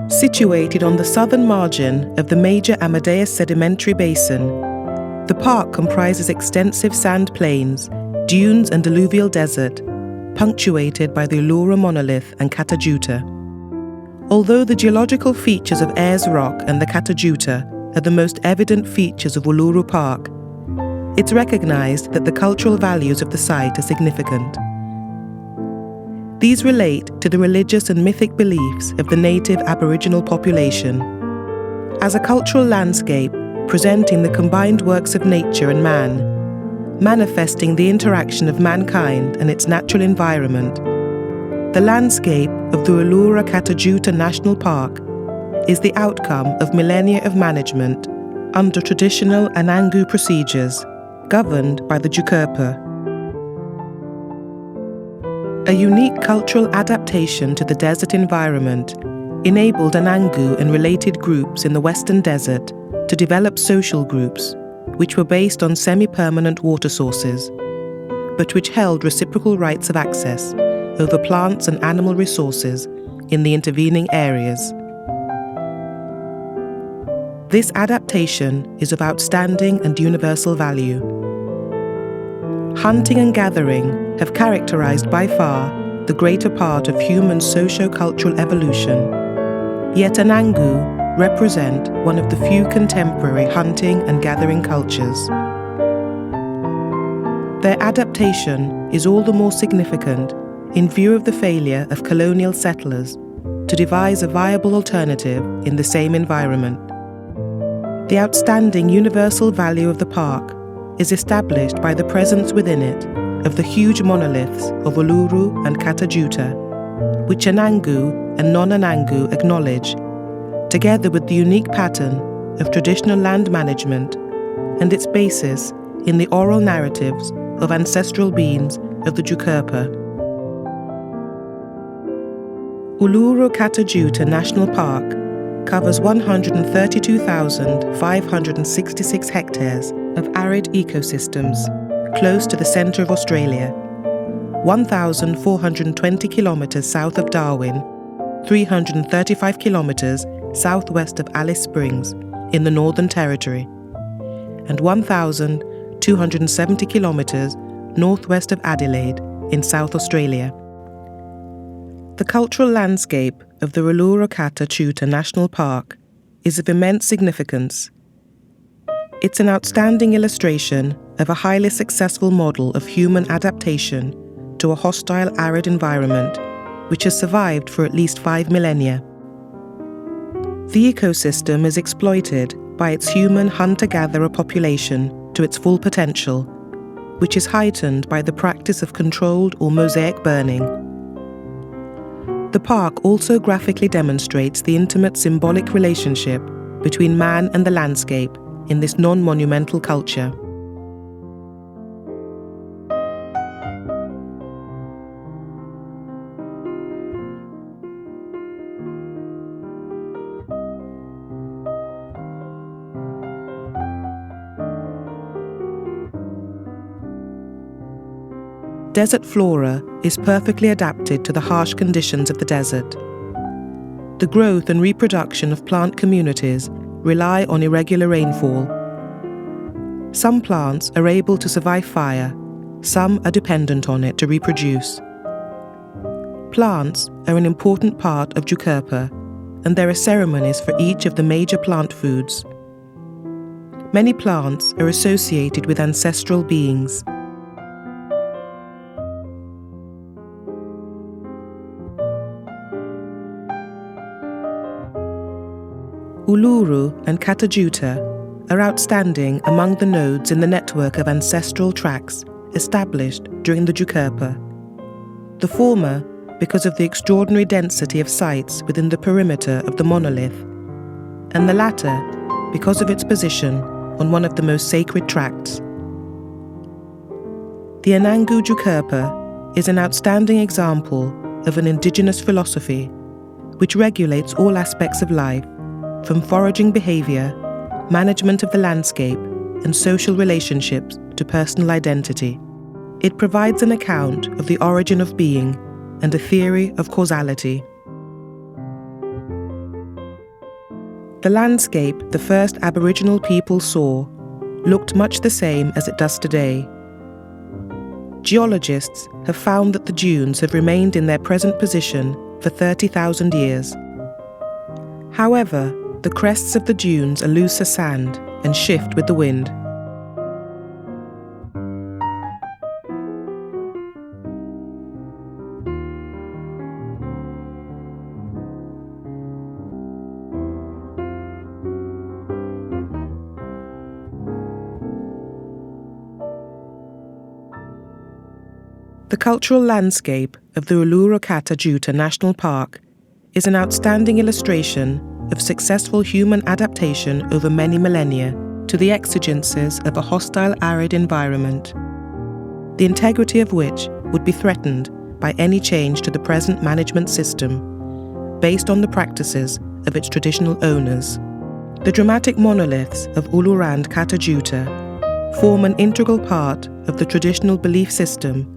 Situated on the southern margin of the major Amadeus sedimentary basin, the park comprises extensive sand plains, dunes and alluvial desert, punctuated by the Azzurra monolith and Kata Kjuta. Although the geological features of Ayers Rock and the Kata Kjuta are the most evident features of Uluru Park, it's recognized that the cultural values of the site are significant. These relate to the religious and mythic beliefs of the native Aboriginal population. As a cultural landscape presenting the combined works of nature and man, manifesting the interaction of mankind and its natural environment, the landscape of the Uluru Kata Kjuta National Park is the outcome of millennia of management under traditional Anangu procedures governed by the Jukurpa. A unique cultural adaptation to the desert environment enabled Anangu and related groups in the Western Desert to develop social groups which were based on semi-permanent water sources, but which held reciprocal rights of access over plants and animal resources in the intervening areas. This adaptation is of outstanding and universal value. Hunting and gathering have characterized by far the greater part of human socio-cultural evolution, yet Anangu represent one of the few contemporary hunting and gathering cultures. Their adaptation is all the more significant in view of the failure of colonial settlers to devise a viable alternative in the same environment. The outstanding universal value of the park is established by the presence within it of the huge monoliths of Uluru and Kata Kjuta, which Anangu and non-Anangu acknowledge, together with the unique pattern of traditional land management and its basis in the oral narratives of ancestral beings of the Jukurpa. Uluru Kata Kjuta National Park covers 132,566 hectares of arid ecosystems close to the centre of Australia, 1,420 kilometres south of Darwin, 335 kilometres southwest of Alice Springs in the Northern Territory, and 1,270 kilometres northwest of Adelaide in South Australia. The cultural landscape of the Uluru Kata Kjuta National Park is of immense significance. It's an outstanding illustration of a highly successful model of human adaptation to a hostile arid environment which has survived for at least 5 millennia. The ecosystem is exploited by its human hunter-gatherer population to its full potential, which is heightened by the practice of controlled or mosaic burning. The park also graphically demonstrates the intimate symbolic relationship between man and the landscape in this non-monumental culture. Desert flora is perfectly adapted to the harsh conditions of the desert. The growth and reproduction of plant communities rely on irregular rainfall. Some plants are able to survive fire, some are dependent on it to reproduce. Plants are an important part of Jukurpa, and there are ceremonies for each of the major plant foods. Many plants are associated with ancestral beings. Uluru and Kata Kjuta are outstanding among the nodes in the network of ancestral tracks established during the Jukurpa. The former because of the extraordinary density of sites within the perimeter of the monolith, and the latter because of its position on one of the most sacred tracts. The Anangu Jukurpa is an outstanding example of an indigenous philosophy which regulates all aspects of life, from foraging behaviour, management of the landscape, and social relationships to personal identity. It provides an account of the origin of being and a theory of causality. The landscape the first Aboriginal people saw looked much the same as it does today. Geologists have found that the dunes have remained in their present position for 30,000 years. However, the crests of the dunes are loose as sand and shift with the wind. The cultural landscape of the Uluru Kata Kjuta National Park is an outstanding illustration of successful human adaptation over many millennia to the exigencies of a hostile arid environment, the integrity of which would be threatened by any change to the present management system based on the practices of its traditional owners. The dramatic monoliths of Uluru Kata Kjuta form an integral part of the traditional belief system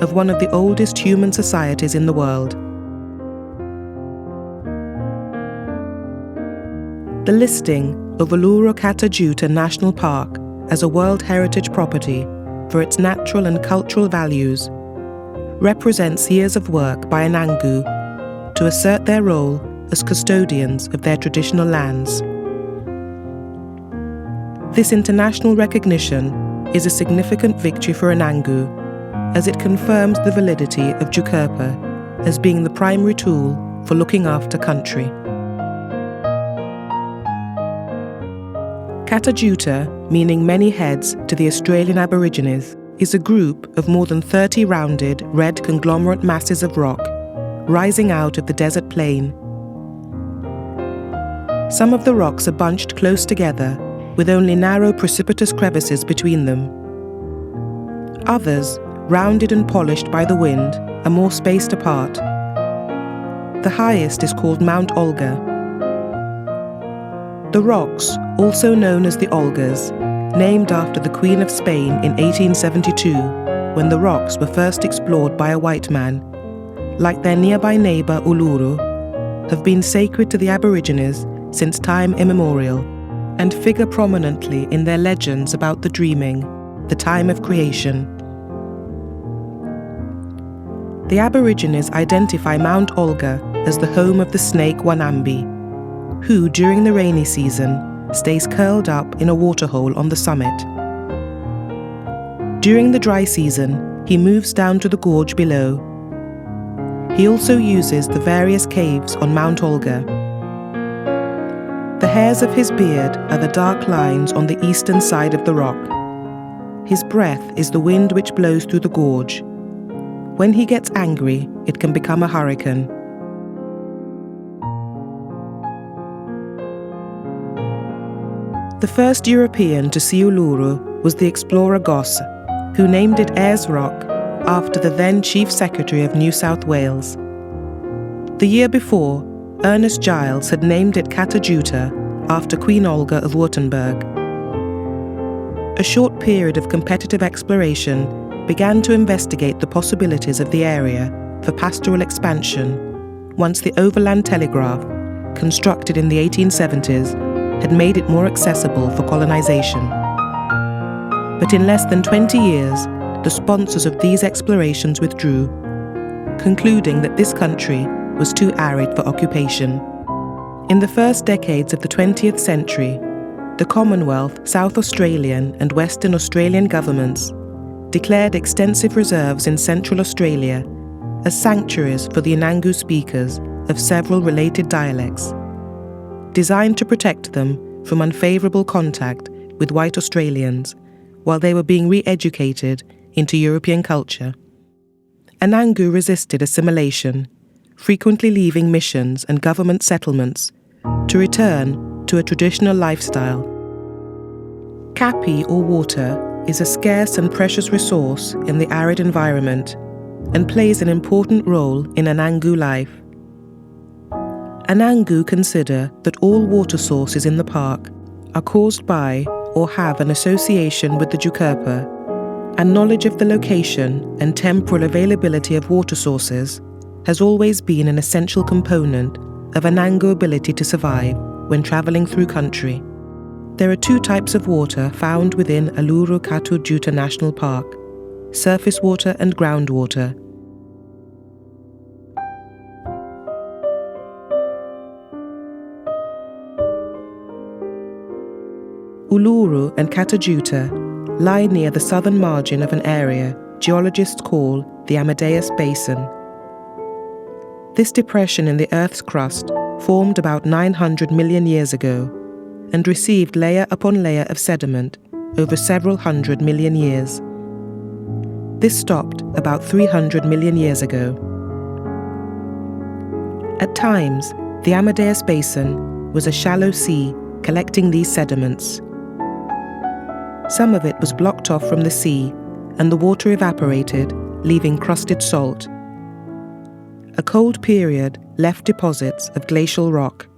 of one of the oldest human societies in the world. The listing of Uluru Kata Kjuta National Park as a World Heritage Property for its natural and cultural values represents years of work by Anangu to assert their role as custodians of their traditional lands. This international recognition is a significant victory for Anangu, as it confirms the validity of Jukurpa as being the primary tool for looking after country. Kata Kjuta, meaning many heads to the Australian Aborigines, is a group of more than 30 rounded red conglomerate masses of rock rising out of the desert plain. Some of the rocks are bunched close together with only narrow precipitous crevices between them. Others, rounded and polished by the wind, are more spaced apart. The highest is called Mount Olga. The rocks, also known as the Olgas, named after the Queen of Spain in 1872, when the rocks were first explored by a white man, like their nearby neighbour Uluru, have been sacred to the Aborigines since time immemorial, and figure prominently in their legends about the dreaming, the time of creation. The Aborigines identify Mount Olga as the home of the snake Wanambi, who, during the rainy season, stays curled up in a waterhole on the summit. During the dry season, he moves down to the gorge below. He also uses the various caves on Mount Olga. The hairs of his beard are the dark lines on the eastern side of the rock. His breath is the wind which blows through the gorge. When he gets angry, it can become a hurricane. The first European to see Uluru was the explorer Goss, who named it Ayers Rock after the then Chief Secretary of New South Wales. The year before, Ernest Giles had named it Kata Kjuta after Queen Olga of Württemberg. A short period of competitive exploration began to investigate the possibilities of the area for pastoral expansion once the overland telegraph, constructed in the 1870s, had made it more accessible for colonization. But in less than 20 years, the sponsors of these explorations withdrew, concluding that this country was too arid for occupation. In the first decades of the 20th century, the Commonwealth, South Australian and Western Australian governments declared extensive reserves in Central Australia as sanctuaries for the Anangu speakers of several related dialects, designed to protect them from unfavourable contact with white Australians while they were being re-educated into European culture. Anangu resisted assimilation, frequently leaving missions and government settlements to return to a traditional lifestyle. Kapi, or water, is a scarce and precious resource in the arid environment and plays an important role in Anangu life. Anangu consider that all water sources in the park are caused by or have an association with the Jukurpa, and knowledge of the location and temporal availability of water sources has always been an essential component of Anango ability to survive when travelling through country. There are two types of water found within Uluru Kata Kjuta National Park: surface water and groundwater. Uluru and Kata Kjuta lie near the southern margin of an area geologists call the Amadeus Basin. This depression in the Earth's crust formed about 900 million years ago and received layer upon layer of sediment over several hundred million years. This stopped about 300 million years ago. At times, the Amadeus Basin was a shallow sea collecting these sediments. Some of it was blocked off from the sea and the water evaporated, leaving crusted salt. A cold period left deposits of glacial rock.